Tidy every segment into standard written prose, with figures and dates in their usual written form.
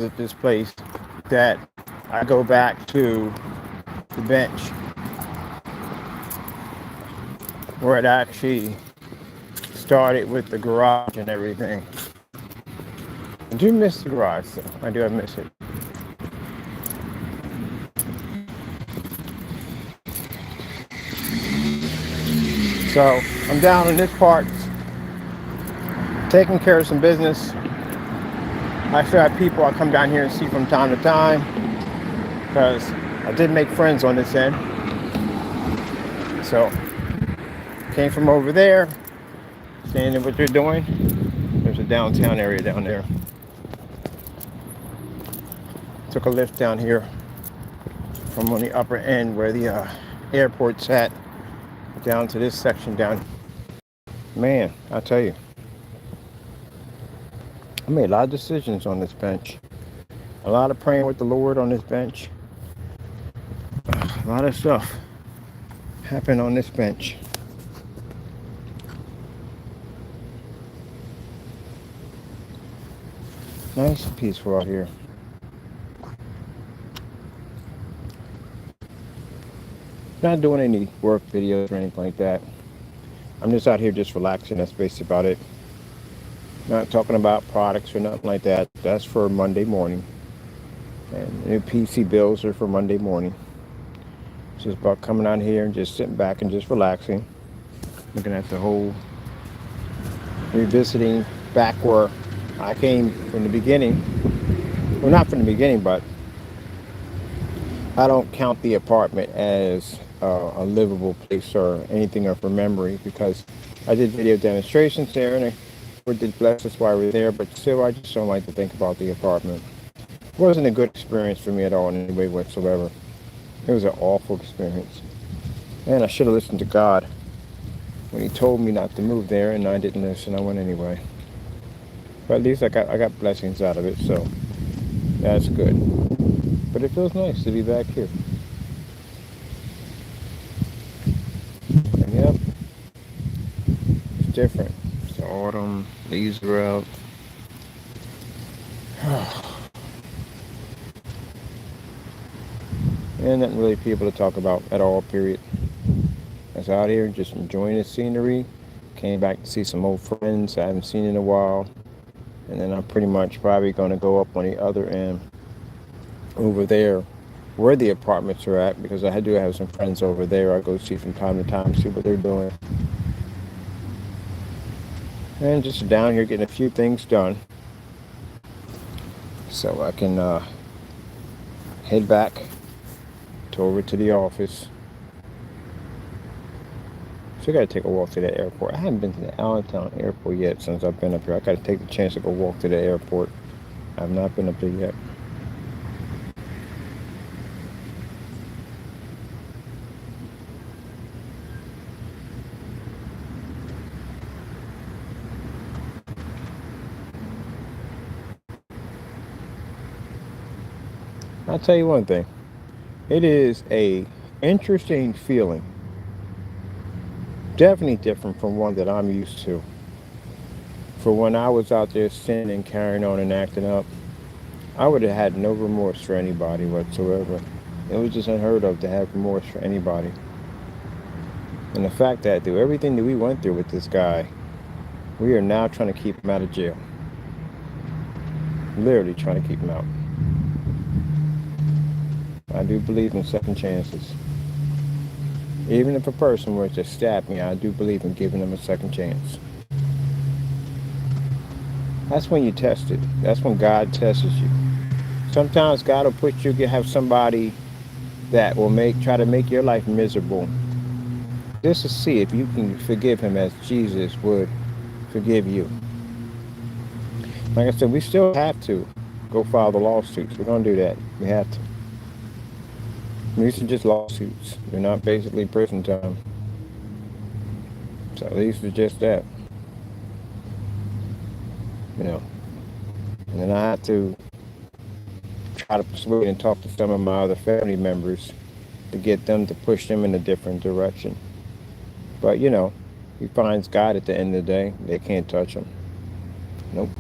visit this place that I go back to the bench where it actually started with the garage and everything. I do miss the garage, so I do miss it. So I'm down in this part, taking care of some business. I still have people I come down here and see from time to time because I did make friends on this end. So came from over there, seeing what they're doing. There's a downtown area down there. Took a lift down here from on the upper end where the airport's at down to this section down. Man, I tell you, I made a lot of decisions on this bench. A lot of praying with the Lord on this bench. A lot of stuff happened on this bench. Nice and peaceful out here. Not doing any work videos or anything like that. I'm just out here just relaxing. That's basically about it. Not talking about products or nothing like that. That's for Monday morning. And new PC bills are for Monday morning. It's just about coming out here and just sitting back and just relaxing. Looking at the whole, revisiting back where I came from the beginning. Well, not from the beginning, but I don't count the apartment as a livable place or anything of a memory because I did video demonstrations there and I did bless us while we were there, but still I just don't like to think about the apartment. It wasn't a good experience for me at all in any way whatsoever. It was an awful experience. And I should have listened to God when he told me not to move there, and I didn't listen. I went anyway. But at least I got blessings out of it, so that's good. But it feels nice to be back here. And yep, it's different. It's autumn, leaves are out. And nothing really people to talk about at all, period. I was out here just enjoying the scenery. Came back to see some old friends I haven't seen in a while. And then I'm pretty much probably going to go up on the other end over there where the apartments are at because I do have some friends over there. I go see from time to time, see what they're doing. And just down here getting a few things done so I can head back over to the office. So I gotta take a walk to the airport. I haven't been to the Allentown airport yet since I've been up here. I gotta take the chance to go walk to the airport. I have not been up there yet. I'll tell you one thing. It is a interesting feeling. Definitely different from one that I'm used to. For when I was out there sinning, carrying on and acting up, I would have had no remorse for anybody whatsoever. It was just unheard of to have remorse for anybody. And the fact that through everything that we went through with this guy, we are now trying to keep him out of jail. Literally trying to keep him out. I do believe in second chances. Even if a person were to stab me, I do believe in giving them a second chance. That's when you test it. That's when God tests you. Sometimes God will put you, have somebody that will try to make your life miserable. Just to see if you can forgive him as Jesus would forgive you. Like I said, we still have to go file the lawsuits. We're going to do that. We have to. These are just lawsuits. They're not basically prison time. So these are just that. You know. And then I have to try to persuade and talk to some of my other family members to get them to push them in a different direction. But, you know, he finds God at the end of the day. They can't touch him. Nope.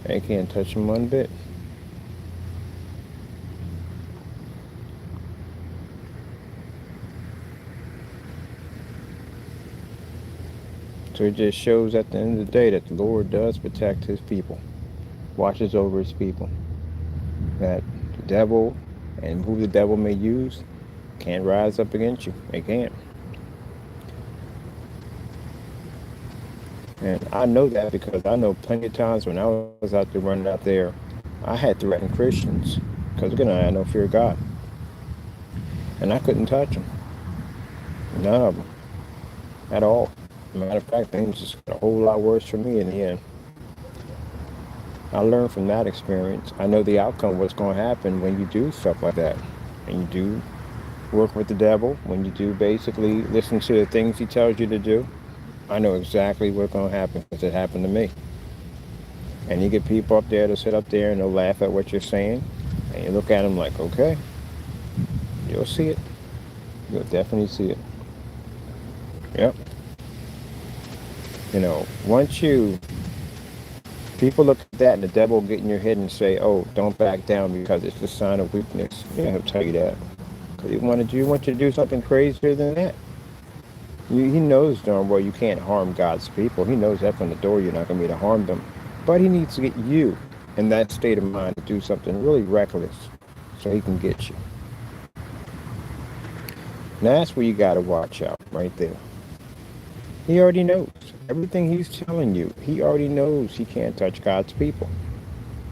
They can't touch him one bit. So it just shows at the end of the day that the Lord does protect his people, watches over his people. That the devil and who the devil may use can't rise up against you. They can't. And I know that because I know plenty of times when I was out there running out there, I had threatened Christians because again, I had no fear of God. And I couldn't touch them. None of them. At all. Matter of fact, things just got a whole lot worse for me in the end. I learned from that experience. I know the outcome of what's going to happen when you do stuff like that. And you do work with the devil, when you do basically listen to the things he tells you to do. I know exactly what's going to happen because it happened to me. And you get people up there to sit up there and they'll laugh at what you're saying. And you look at them like, okay, you'll see it. You'll definitely see it. Yep. You know, once people look at that and the devil will get in your head and say, oh, don't back down because it's a sign of weakness. Yeah, he'll tell you that. Because he want you to do something crazier than that. He knows darn well you can't harm God's people. He knows that from the door you're not going to be able to harm them. But he needs to get you in that state of mind to do something really reckless so he can get you. And that's where you got to watch out right there. He already knows. Everything he's telling you, he already knows he can't touch God's people.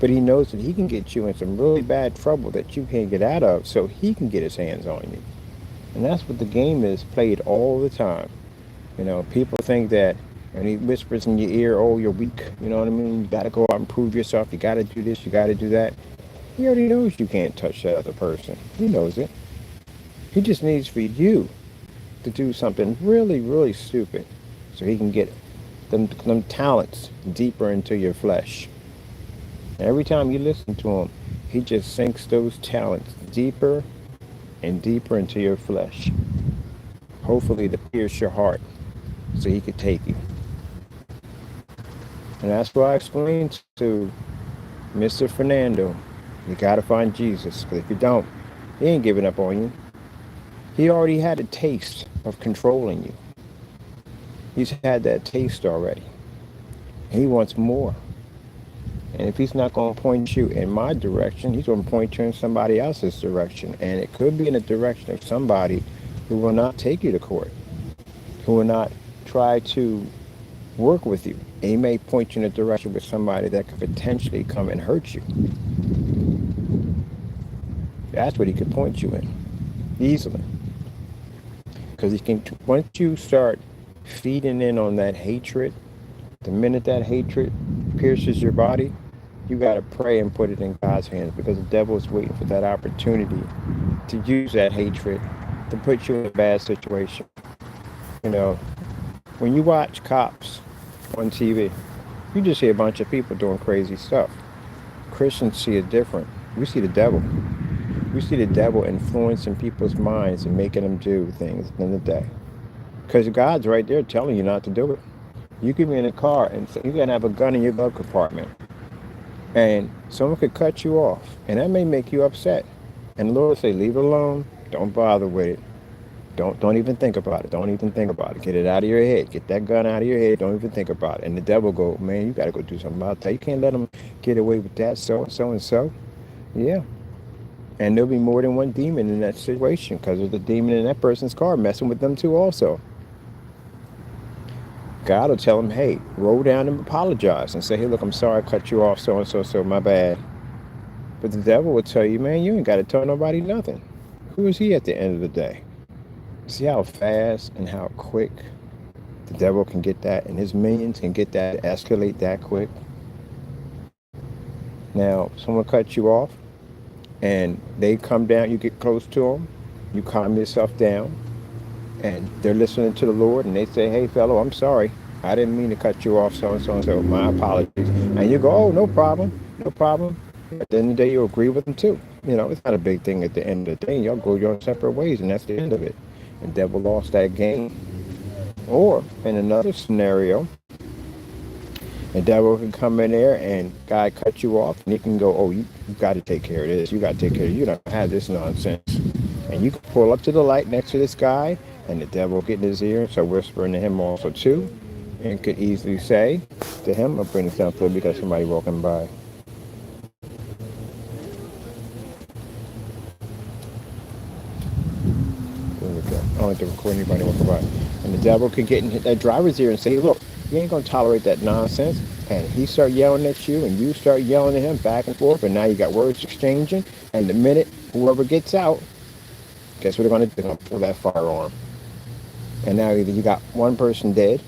But he knows that he can get you in some really bad trouble that you can't get out of so he can get his hands on you. And that's what the game is played all the time. You know, people think that, and he whispers in your ear, oh, you're weak. You know what I mean? You got to go out and prove yourself. You got to do this. You got to do that. He already knows you can't touch that other person. He knows it. He just needs for you to do something really, really stupid so he can get them talents deeper into your flesh. And every time you listen to him, he just sinks those talents deeper and deeper into your flesh. Hopefully to pierce your heart so he could take you. And that's why I explained to Mr. Fernando, you got to find Jesus. Because if you don't, he ain't giving up on you. He already had a taste of controlling you. He's had that taste already. He wants more. And if he's not going to point you in my direction, he's going to point you in somebody else's direction. And it could be in the direction of somebody who will not take you to court, who will not try to work with you. And he may point you in a direction with somebody that could potentially come and hurt you. That's what he could point you in, easily. Because he can, once you start feeding in on that hatred, the minute that hatred pierces your body, you got to pray and put it in God's hands because the devil is waiting for that opportunity to use that hatred to put you in a bad situation. You know, when you watch cops on TV, you just see a bunch of people doing crazy stuff. Christians see it different. We see the devil. We see the devil influencing people's minds and making them do things in the day. Because God's right there telling you not to do it. You could be in a car and you can have a gun in your glove compartment. And someone could cut you off. And that may make you upset. And the Lord will say, leave it alone. Don't bother with it. Don't even think about it. Don't even think about it. Get it out of your head. Get that gun out of your head. Don't even think about it. And the devil go, man, you got to go do something about that. You can't let them get away with that, so and so. Yeah. And there'll be more than one demon in that situation because there's a demon in that person's car messing with them too also. God will tell him, hey, roll down and apologize and say, hey, look, I'm sorry I cut you off, so and so, my bad. But the devil will tell you, man, you ain't got to tell nobody nothing. Who is he at the end of the day? See how fast and how quick the devil can get that, and his minions can get that, escalate that quick. Now, someone cuts you off, and they come down, you get close to them, you calm yourself down, and they're listening to the Lord, and they say, hey, fellow, I'm sorry. I didn't mean to cut you off, so and so and so. My apologies. And you go, oh, no problem. At the end of the day, you'll agree with them, too. You know, it's not a big thing at the end of the day. Y'all go your separate ways, and that's the end of it. And the devil lost that game. Or, in another scenario, The devil can come in there and God cut you off, and he can go, oh, you got to take care of this. You got to take care of, you don't have this nonsense. And you can pull up to the light next to this guy, and the devil get in his ear, so whispering to him also too, and could easily say to him, I'll bring this down for you because somebody walking by. There we go. I don't like to record anybody walking by. And the devil can get in that driver's ear and say, look, you ain't gonna tolerate that nonsense. And he start yelling at you, and you start yelling at him back and forth, and now you got words exchanging. And the minute whoever gets out, guess what they're gonna do? They're gonna pull that firearm. And now either you got one person dead,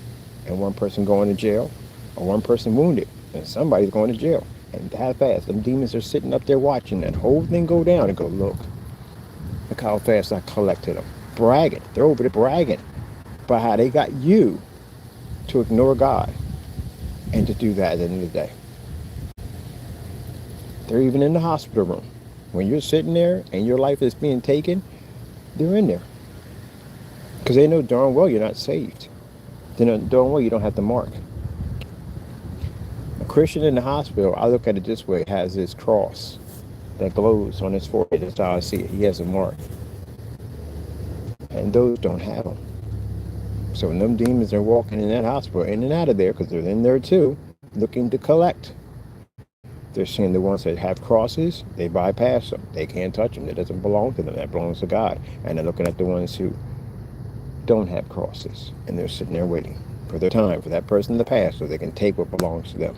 and one person going to jail, or one person wounded, and somebody's going to jail. And that fast, them demons are sitting up there watching that whole thing go down and go, look how fast I collected them. Bragging. They're over there bragging about how they got you to ignore God and to do that at the end of the day. They're even in the hospital room. When you're sitting there and your life is being taken, they're in there. Because they know darn well you're not saved. They know darn well you don't have the mark. A Christian in the hospital, I look at it this way, has this cross that glows on his forehead. That's how I see it. He has a mark. And those don't have them. So when them demons are walking in that hospital, in and out of there, because they're in there too, looking to collect, they're seeing the ones that have crosses, they bypass them. They can't touch them. That doesn't belong to them. That belongs to God. And they're looking at the ones who don't have crosses. And they're sitting there waiting for their time, for that person to pass, so they can take what belongs to them.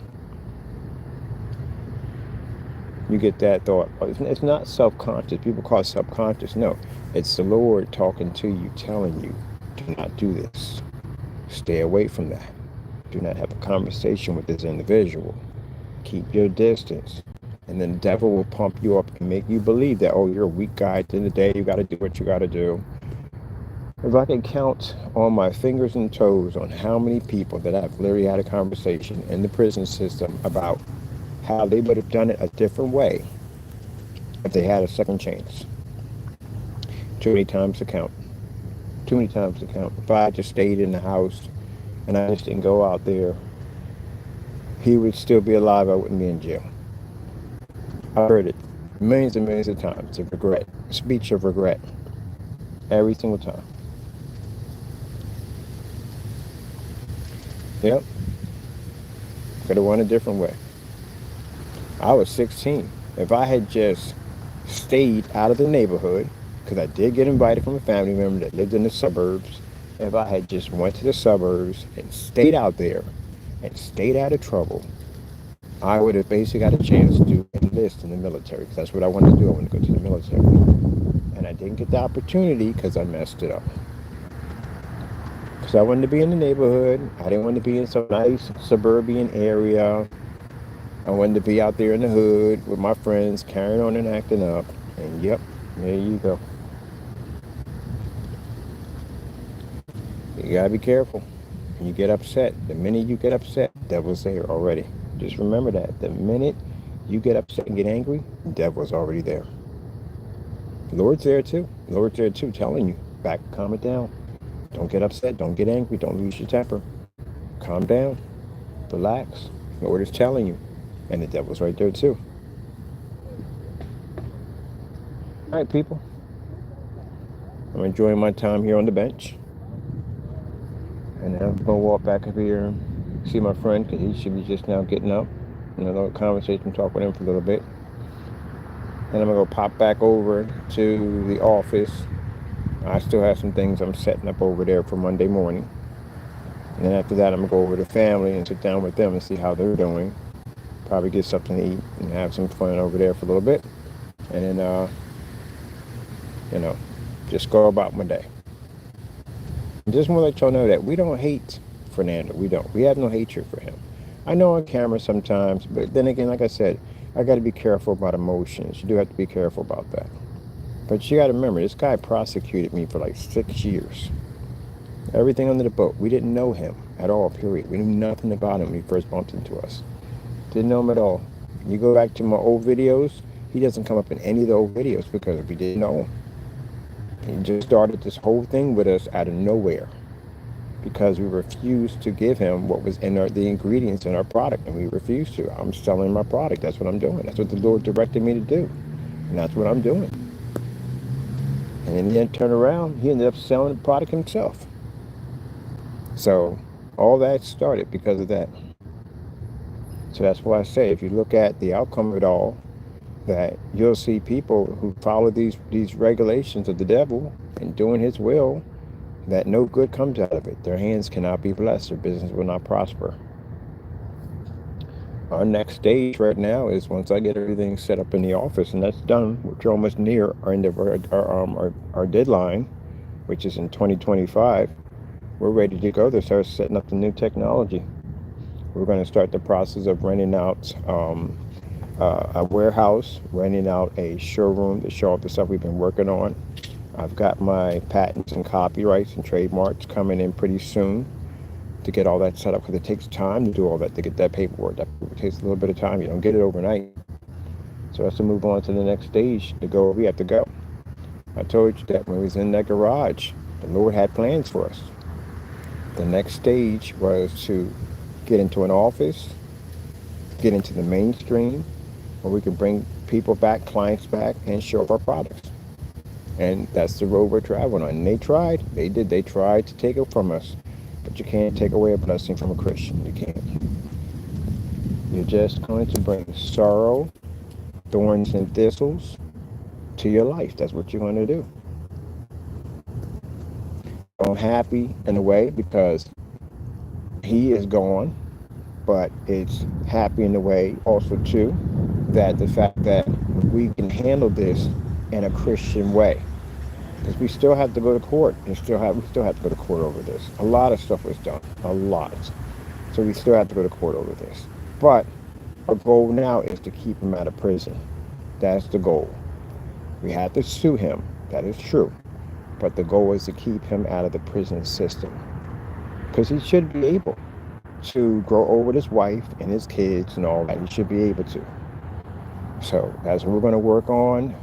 You get that thought. It's not self-conscious. People call it subconscious. No, it's the Lord talking to you, telling you, do not do this. Stay away from that. Do not have a conversation with this individual. Keep your distance. And then the devil will pump you up and make you believe that, oh, you're a weak guy. At the end of the day, you got to do what you got to do. If I can count on my fingers and toes on how many people that I've literally had a conversation in the prison system about how they would have done it a different way if they had a second chance. Too many times to count. Too many times to count. If I just stayed in the house and I just didn't go out there, he would still be alive. I wouldn't be in jail. I've heard it millions and millions of times. Of regret. A speech of regret. Every single time. Yep. Could have won a different way. I was 16. If I had just stayed out of the neighborhood, because I did get invited from a family member that lived in the suburbs, if I had just went to the suburbs and stayed out there and stayed out of trouble, I would have basically got a chance to enlist in the military, because that's what I wanted to do. I wanted to go to the military. And I didn't get the opportunity because I messed it up. Because I wanted to be in the neighborhood. I didn't want to be in some nice suburban area. I wanted to be out there in the hood with my friends, carrying on and acting up. And yep, there you go. You gotta be careful. When you get upset, the minute you get upset, the devil's there already. Just remember that. The minute you get upset and get angry, the devil's already there. The Lord's there too. The Lord's there too, telling you, calm it down. Don't get upset. Don't get angry. Don't lose your temper. Calm down. Relax. The Lord is telling you. And the devil's right there too. All right, people. I'm enjoying my time here on the bench. And I'm going to walk back up here and see my friend, because he should be just now getting up. And a little conversation, talk with him for a little bit. And I'm going to go pop back over to the office. I still have some things I'm setting up over there for Monday morning. And then after that, I'm going to go over to family and sit down with them and see how they're doing. Probably get something to eat and have some fun over there for a little bit. And then, just go about my day. Just want to let y'all know that we don't hate Fernando. We don't. We have no hatred for him. I know on camera sometimes, but then again, like I said, I got to be careful about emotions. You do have to be careful about that. But you got to remember, this guy prosecuted me for like 6 years. Everything under the boat. We didn't know him at all, period. We knew nothing about him when he first bumped into us. Didn't know him at all. You go back to my old videos, he doesn't come up in any of the old videos because we didn't know him. He just started this whole thing with us out of nowhere. because we refused to give him what was in the ingredients in our product, and we refused to. I'm selling my product. That's what I'm doing. That's what the Lord directed me to do, and that's what I'm doing. And in the end, turn around, he ended up selling the product himself. So all that started because of that. So that's why I say, if you look at the outcome of it all, that you'll see people who follow these regulations of the devil and doing his will, that no good comes out of it. Their hands cannot be blessed. Their business will not prosper. Our next stage right now is once I get everything set up in the office, and that's done, we're almost near our end of our deadline, which is in 2025. We're ready to go to start setting up the new technology. We're going to start the process of renting out a warehouse, renting out a showroom to show off the stuff we've been working on. I've got my patents and copyrights and trademarks coming in pretty soon to get all that set up, because it takes time to do all that, to get that paperwork. That takes a little bit of time. You don't get it overnight. So that's to move on to the next stage to go where we have to go. I told you that when we was in that garage, the Lord had plans for us. The next stage was to get into an office, get into the mainstream, where we can bring people back, clients back, and show up our products. And that's the road we're traveling on. And they tried. They tried to take it from us. But you can't take away a blessing from a Christian. You can't. You're just going to bring sorrow, thorns, and thistles to your life. That's what you're going to do. I'm happy in a way because he is gone, but it's happy in a way also too that the fact that we can handle this in a Christian way, because we still have to go to court and we still have to go to court over this. A lot of stuff was done, a lot, so we still have to go to court over this. But our goal now is to keep him out of prison. That's the goal. We have to sue him, that is true, but the goal is to keep him out of the prison system, because he should be able to grow old with his wife and his kids and all that. He should be able to. So that's what we're going to work on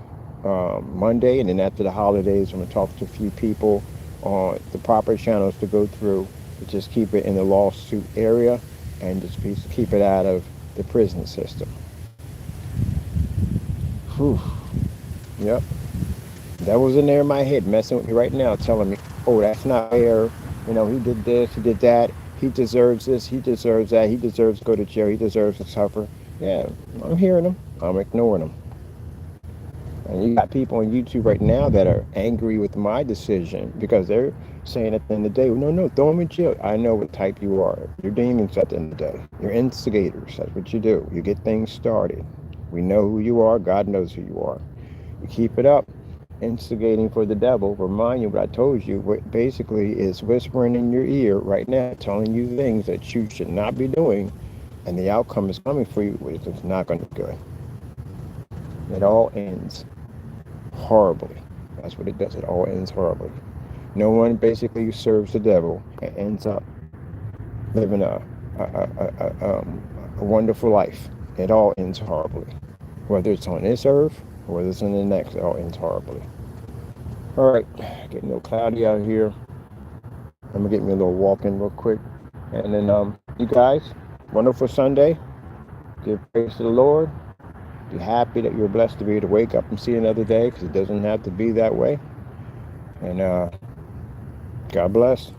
Monday, and then after the holidays, I'm going to talk to a few people on the proper channels to go through to just keep it in the lawsuit area and just keep it out of the prison system. Whew. Yep. That was in there in my head, messing with me right now, telling me, oh, that's not fair. You know, he did this, he did that. He deserves this, he deserves that. He deserves to go to jail. He deserves to suffer. Yeah, I'm hearing them. I'm ignoring them. And you got people on YouTube right now that are angry with my decision because they're saying at the end of the day, no, throw them in jail. I know what type you are. You're demons at the end of the day. You're instigators. That's what you do. You get things started. We know who you are. God knows who you are. You keep it up, instigating for the devil. Remind you what I told you. What basically is whispering in your ear right now, telling you things that you should not be doing, and the outcome is coming for you, which is not going to be good. It all ends horribly. That's what it does. It all ends horribly. No one basically serves the devil and ends up living a wonderful life. It all ends horribly. Whether it's on this earth or whether it's on the next, it all ends horribly. All right, getting a little cloudy out here. I'm gonna get me a little walk in real quick. And then you guys, wonderful Sunday. Give praise to the Lord. Be happy that you're blessed to be able to wake up and see another day, because it doesn't have to be that way. And God bless.